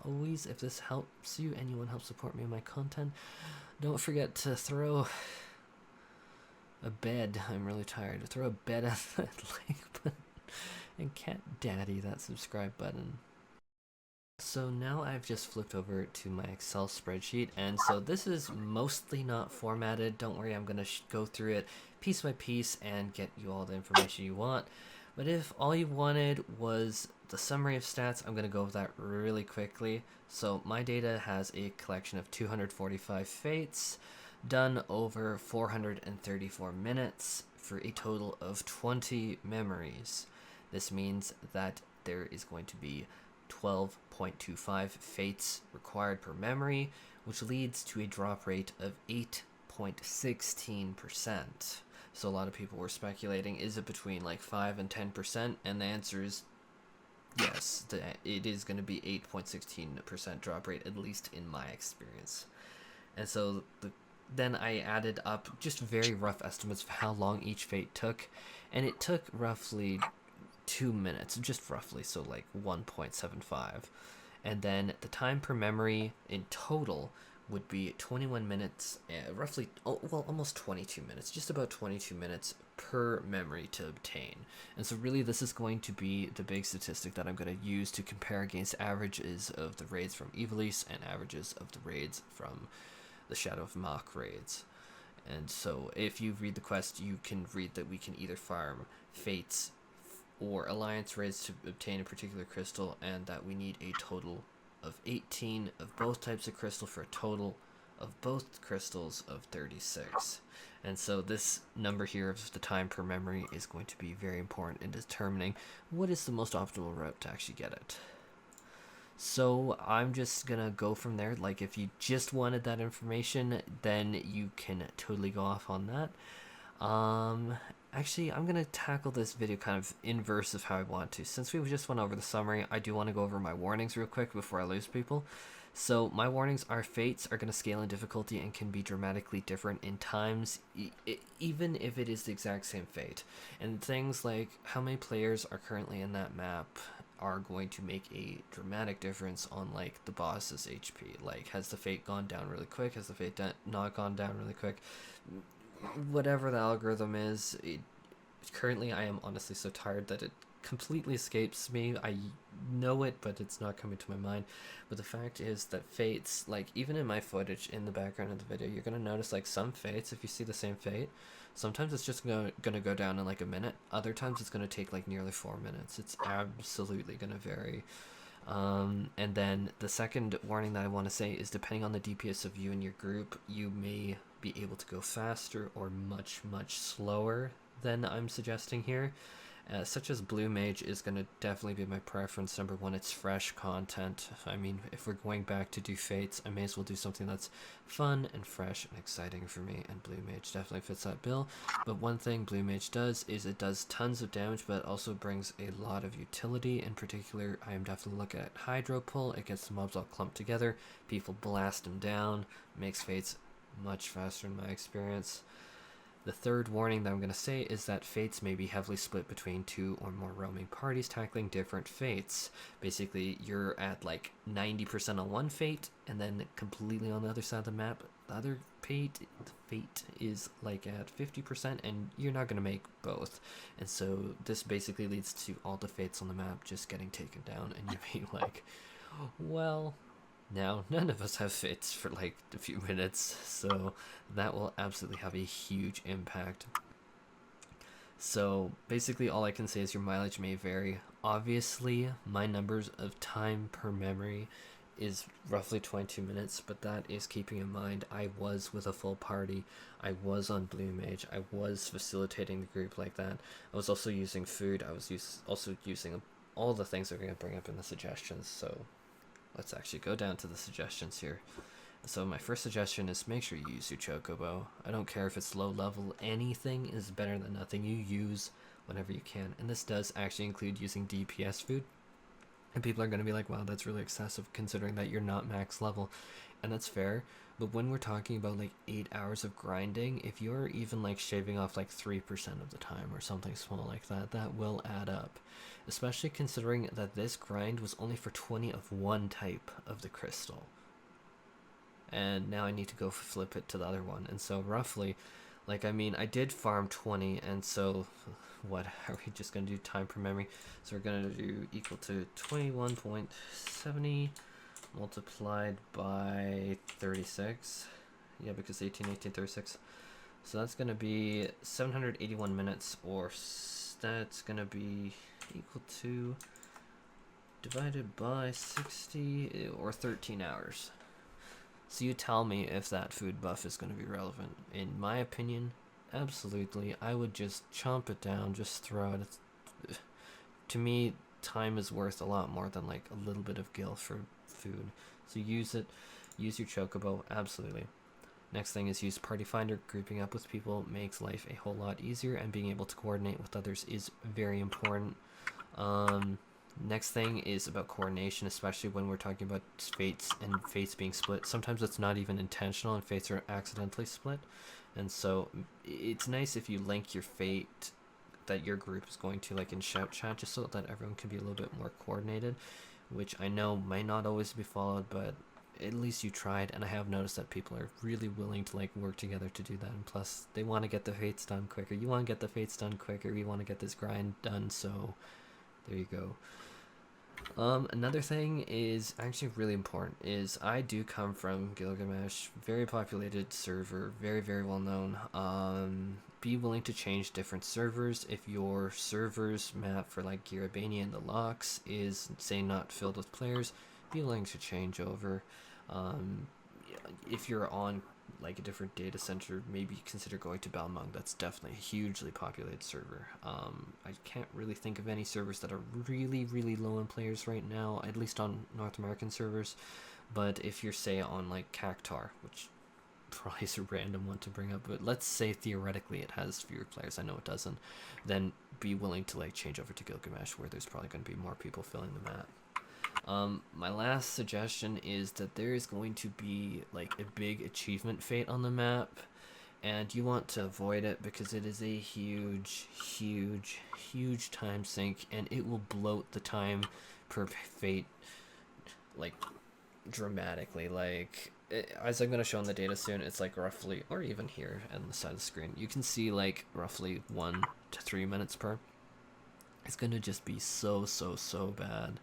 always, if this helps you and you want to help support me in my content, don't forget to throw a bed. I'm really tired. Throw a bed at that like button and cat daddy that subscribe button. So now I've just flipped over to my Excel spreadsheet, and so this is mostly not formatted. Don't worry, I'm going to go through it piece by piece and get you all the information you want. But if all you wanted was the summary of stats, I'm going to go over that really quickly. So my data has a collection of 245 fates done over 434 minutes for a total of 20 memories. This means that there is going to be 12.25 fates required per memory, which leads to a drop rate of 8.16%. So a lot of people were speculating, is it between like 5 and 10%? And the answer is yes, it is going to be 8.16% drop rate, at least in my experience. And so then I added up just very rough estimates of how long each fate took, and it took roughly 2 minutes, just roughly, so like 1.75. And then the time per memory in total would be 21 minutes, roughly, well, almost 22 minutes, just about 22 minutes per memory to obtain. And so really this is going to be the big statistic that I'm going to use to compare against averages of the raids from Evyx and averages of the raids from the Shadow of Mach raids. And so if you read the quest, you can read that we can either farm fates or alliance raids to obtain a particular crystal, and that we need a total of 18 of both types of crystal for a total of both crystals of 36. And so this number here of the time per memory is going to be very important in determining what is the most optimal route to actually get it. So I'm just gonna go from there. Like, if you just wanted that information, then you can totally go off on that. Actually, I'm gonna tackle this video kind of inverse of how I want to. Since we just went over the summary, I do want to go over my warnings real quick before I lose people. So my warnings are fates are going to scale in difficulty and can be dramatically different in times, even if it is the exact same fate. And things like how many players are currently in that map are going to make a dramatic difference on like the boss's HP. Like, has the fate gone down really quick? Has the fate not gone down really quick? Whatever the algorithm is, currently I am honestly so tired that it completely escapes me. I know it, but it's not coming to my mind. But the fact is that fates, like, even in my footage in the background of the video, you're gonna notice like some fates, if you see the same fate, sometimes it's just gonna go down in like a minute. Other times it's gonna take like nearly 4 minutes. It's absolutely gonna vary. And then the second warning that I want to say is, depending on the DPS of you and your group, you may be able to go faster or much slower than I'm suggesting here. Such as Blue Mage is going to definitely be my preference. Number one, it's fresh content. I mean, if we're going back to do Fates, I may as well do something that's fun and fresh and exciting for me, and Blue Mage definitely fits that bill. But one thing Blue Mage does is it does tons of damage, but it also brings a lot of utility. In particular, I am definitely looking at Hydro Pull. It gets the mobs all clumped together, people blast them down, makes Fates much faster in my experience. The third warning that I'm going to say is that fates may be heavily split between 2 or more roaming parties tackling different fates. Basically, you're at like 90% on one fate, and then completely on the other side of the map, the other fate is like at 50%, and you're not going to make both. And so this basically leads to all the fates on the map just getting taken down, and you be like, well, now, none of us have fates for like a few minutes, so that will absolutely have a huge impact. So basically all I can say is your mileage may vary. Obviously, my numbers of time per memory is roughly 22 minutes, but that is keeping in mind I was with a full party, I was on Blue Mage, I was facilitating the group like that, I was also using food, I was also using all the things that we're going to bring up in the suggestions. So let's actually go down to the suggestions here. So my first suggestion is make sure you use your chocobo. I don't care if it's low level, anything is better than nothing. You use whenever you can. And this does actually include using DPS food. And people are going to be like, wow, that's really excessive considering that you're not max level. And that's fair. But when we're talking about like 8 hours of grinding, if you're even like shaving off like 3% of the time or something small like that, that will add up. Especially considering that this grind was only for 20 of one type of the crystal. And now I need to go flip it to the other one. And so roughly, like, I mean, I did farm 20, and so what are we just going to do time per memory? So we're going to do equal to 21.70 multiplied by 36. Yeah, because 18, 18, 36. So that's going to be 781 minutes, or that's going to be equal to divided by 60, or 13 hours. So you tell me if that food buff is going to be relevant. In my opinion, absolutely. I would just chomp it down, just throw it. To me, time is worth a lot more than like a little bit of gil for food. So use it, use your chocobo, absolutely. Next thing is use Party Finder. Grouping up with people makes life a whole lot easier, and being able to coordinate with others is very important. Next thing is about coordination, especially when we're talking about fates and fates being split. Sometimes it's not even intentional and fates are accidentally split. And so it's nice if you link your fate that your group is going to like in shout chat, just so that everyone can be a little bit more coordinated, which I know might not always be followed, but at least you tried. And I have noticed that people are really willing to like work together to do that, and plus they want to get the fates done quicker. You want to get the fates done quicker, we want to get this grind done, so there you go. Another thing is actually really important is I do come from Gilgamesh, very populated server, very, very well known. Be willing to change different servers. If your server's map for like Girabania and the Locks is, say, not filled with players, be willing to change over. If you're on like a different data center, maybe consider going to Balmung. That's definitely a hugely populated server. I can't really think of any servers that are really, really low in players right now, at least on North American servers. But if you're, say, on like Cactar, which probably is a random one to bring up, but let's say theoretically it has fewer players, I know it doesn't, then be willing to like change over to Gilgamesh, where there's probably going to be more people filling the map. My last suggestion is that there is going to be like a big achievement fate on the map, and you want to avoid it because it is a huge, huge, huge time sink, and it will bloat the time per fate like dramatically. Like as I'm going to show on the data soon, it's like roughly, or even here on the side of the screen, you can see like roughly 1 to 3 minutes per. It's going to just be so bad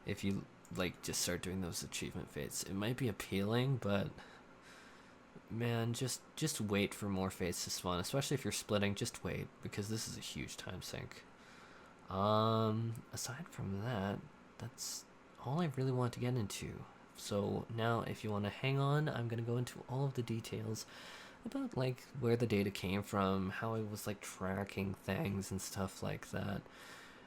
if you like just start doing those achievement fates. It might be appealing, but man, just wait for more fates to spawn, especially if you're splitting. Just wait, because this is a huge time sink. Aside from that, that's all I really want to get into. So now if you want to hang on, I'm going to go into all of the details about like where the data came from, how I was like tracking things and stuff like that.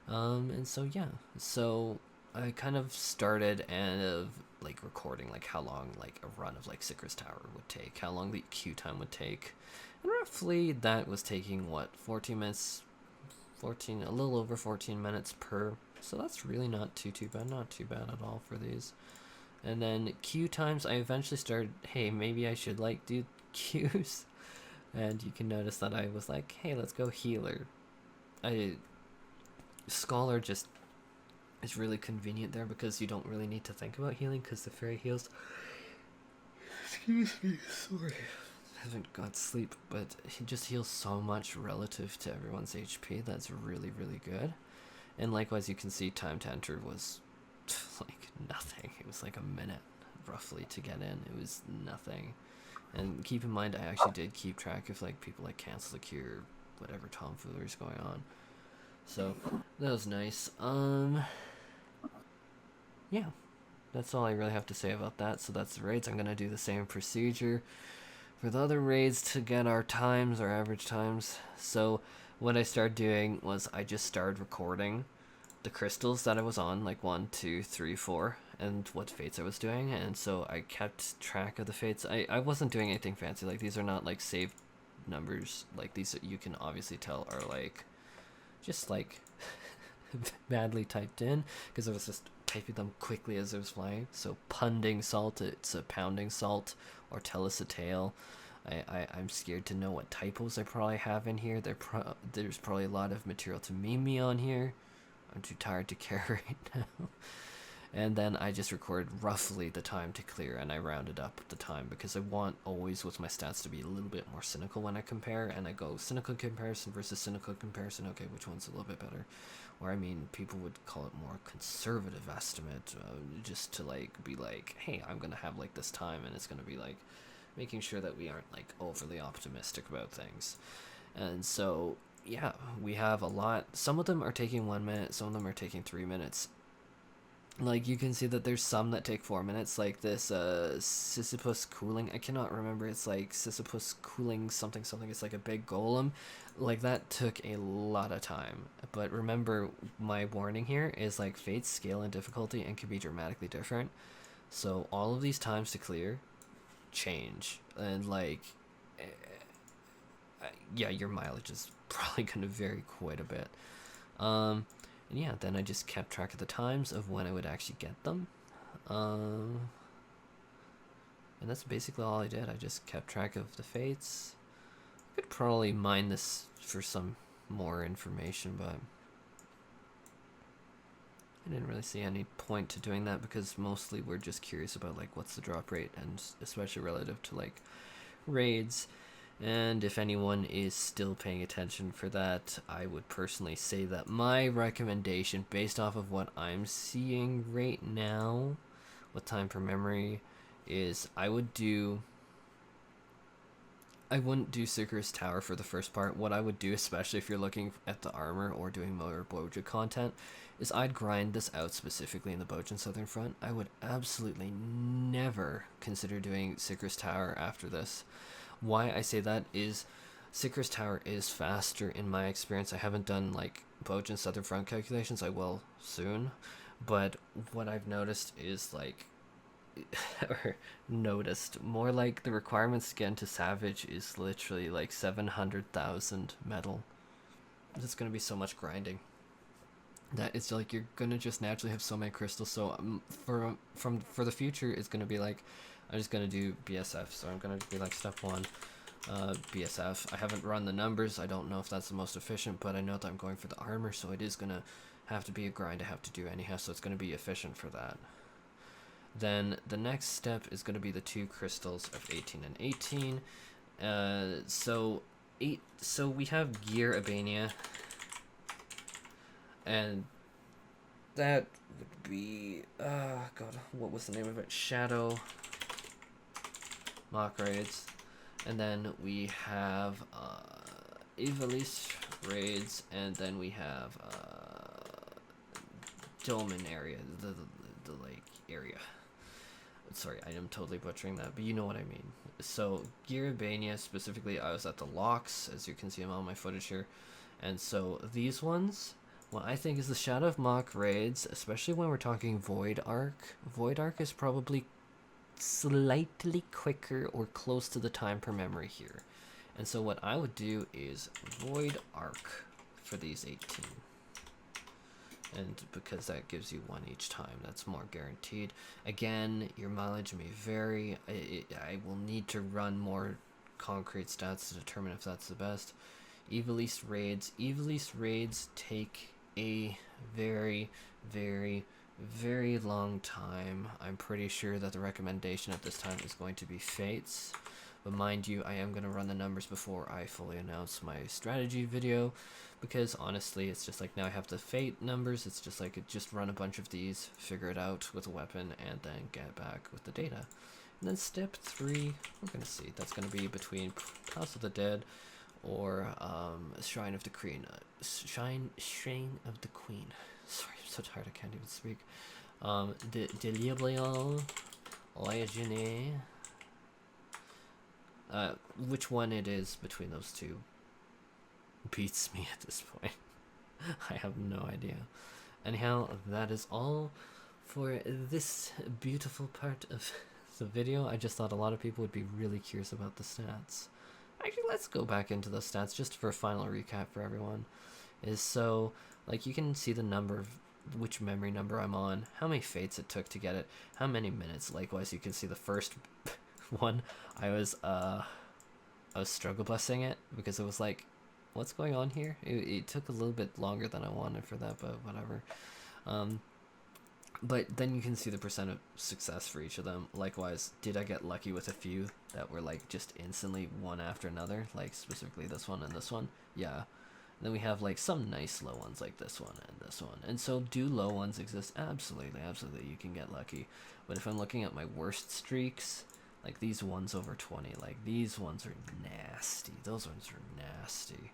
And so yeah, so I kind of started and like recording like how long like a run of like Sikra's Tower would take, how long the queue time would take, and roughly that was taking what, 14 minutes, a little over 14 minutes per. So that's really not too bad, not too bad at all for these. And then queue times, I eventually started, hey, maybe I should like do queues, and you can notice that I was like, hey, let's go healer. Scholar just is really convenient there because you don't really need to think about healing because the fairy heals. Excuse me, sorry. I haven't got sleep, but he just heals so much relative to everyone's HP. That's really, really good. And likewise, you can see time to enter was like nothing. It was like a minute roughly to get in. It was nothing. And keep in mind, I actually did keep track of like people like cancel the cure, whatever tomfoolery is going on. So that was nice. Yeah, that's all I really have to say about that. So that's the raids. I'm gonna do the same procedure for the other raids to get our times, our average times. So what I started doing was I just started recording the crystals that I was on, like 1, 2, 3, 4, and what fates I was doing. And so I kept track of the fates. I wasn't doing anything fancy. Like these are not like saved numbers. Like these you can obviously tell are like just like badly typed in because I was just typing them quickly as it was flying. So punding salt, it's a pounding salt, or tell us a tale. I'm scared to know what typos I probably have in here. There's probably a lot of material to meme me on here. I'm too tired to care right now. And then I just record roughly the time to clear, and I rounded up the time because I want always with my stats to be a little bit more cynical when I compare, and I go cynical comparison versus cynical comparison. Okay, which one's a little bit better? Or I mean, people would call it more conservative estimate, just to like be like, hey, I'm gonna have like this time, and it's gonna be like making sure that we aren't like overly optimistic about things. And so yeah, we have a lot. Some of them are taking 1 minute, some of them are taking 3 minutes. Like, you can see that there's some that take 4 minutes, like this Sisyphus cooling. I cannot remember. It's like Sisyphus cooling something something. It's like a big golem. Like, that took a lot of time. But remember, my warning here is like Fates scale in difficulty and can be dramatically different. So all of these times to clear change, and like yeah, your mileage is probably going to vary quite a bit. And yeah, then I just kept track of the times of when I would actually get them. And that's basically all I did. I just kept track of the fates. I could probably mine this for some more information, but I didn't really see any point to doing that because mostly we're just curious about like what's the drop rate, and especially relative to like raids. And if anyone is still paying attention for that, I would personally say that my recommendation, based off of what I'm seeing right now with time per memory, is I wouldn't do Seeker's Tower for the first part. What I would do, especially if you're looking at the armor or doing more Bozjan content, is I'd grind this out specifically in the Bozjan Southern Front. I would absolutely never consider doing Seeker's Tower after this. Why I say that is Seeker's Tower is faster in my experience. I haven't done like Bozjan Southern Front calculations. I will soon. But what I've noticed is like or noticed more like the requirements to get into Savage is literally like 700,000 metal. It's gonna be so much grinding that it's like you're gonna just naturally have so many crystals. So for the future, it's gonna be like I'm just gonna do BSF. So I'm gonna be like step 1, BSF. I haven't run the numbers. I don't know if that's the most efficient, but I know that I'm going for the armor, so it is gonna have to be a grind I have to do anyhow. So it's gonna be efficient for that. Then the next step is going to be the 2 crystals of 18 and 18. So we have Gear Albania, and that would be God, what was the name of it? Shadow Mock Raids, and then we have Evyx raids, and then we have Domin area, the like area. Sorry, I am totally butchering that, but you know what I mean. So, Gear Albania, specifically, I was at the locks, as you can see them on my footage here. And so, these ones, what I think is the Shadow of Mock raids, especially when we're talking Void Arc. Void Arc is probably slightly quicker or close to the time per memory here. And so, what I would do is Void Arc for these 18. And because that gives you 1 each time, that's more guaranteed. Again, your mileage may vary. I will need to run more concrete stats to determine if that's the best. Evyx raids. Evyx raids take a very, very, very long time. I'm pretty sure that the recommendation at this time is going to be Fates. But mind you, I am going to run the numbers before I fully announce my strategy video, because honestly, it's just like now I have the fate numbers. It's just like just run a bunch of these, figure it out with a weapon, and then get back with the data. And then step 3, we're going to see. That's going to be between House of the Dead or Shrine of the Queen. Shrine of the Queen. Sorry, I'm so tired I can't even speak. De Libriel, Legene. Which one it is between those two beats me at this point. I have no idea. Anyhow, that is all for this beautiful part of the video. I just thought a lot of people would be really curious about the stats. Actually, let's go back into the stats just for a final recap for everyone. So, like, you can see the number of which memory number I'm on, how many fates it took to get it, how many minutes. Likewise, you can see the first one, I was struggle busing it because it was like, what's going on here? It took a little bit longer than I wanted for that, but whatever. But then you can see the percent of success for each of them. Likewise, did I get lucky with a few that were like just instantly one after another, like specifically this one and this one? Yeah. Then we have like some nice low ones like this one and this one. And so do low ones exist? Absolutely, absolutely, you can get lucky. But if I'm looking at my worst streaks, like these ones over 20, like these ones are nasty. Those ones are nasty.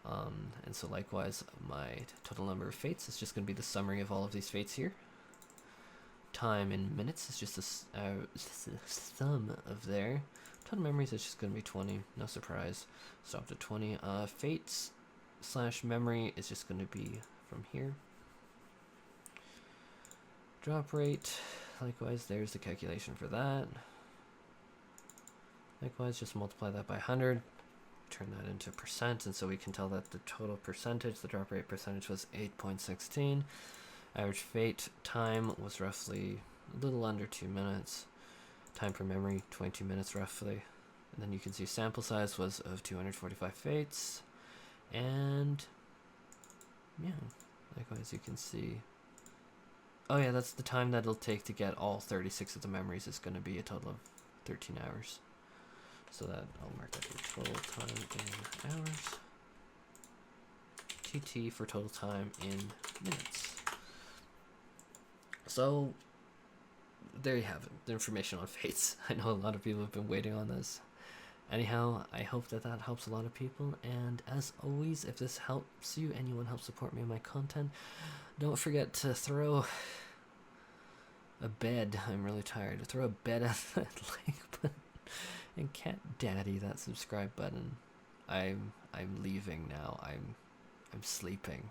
And so likewise, my total number of fates is just going to be the summary of all of these fates here. Time in minutes is just a sum of there. Total memories is just going to be 20, no surprise. Stopped at 20. Fates / memory is just going to be from here. Drop rate, likewise, there's the calculation for that. Likewise, just multiply that by 100, turn that into percent, and so we can tell that the total percentage, the drop rate percentage, was 8.16. Average fate time was roughly a little under 2 minutes. Time per memory, 22 minutes roughly. And then you can see sample size was of 245 fates. And yeah, likewise you can see, oh yeah, that's the time that it'll take to get all 36 of the memories. Is going to be a total of 13 hours. So that I'll mark that for total time in hours. TT for total time in minutes. So there you have it, the information on fates. I know a lot of people have been waiting on this. Anyhow, I hope that helps a lot of people, and as always, if this helps you and you want to help support me in my content, don't forget to throw a bed, I'm really tired, throw a bed at that like button, and cat daddy that subscribe button. I'm leaving now. I'm sleeping.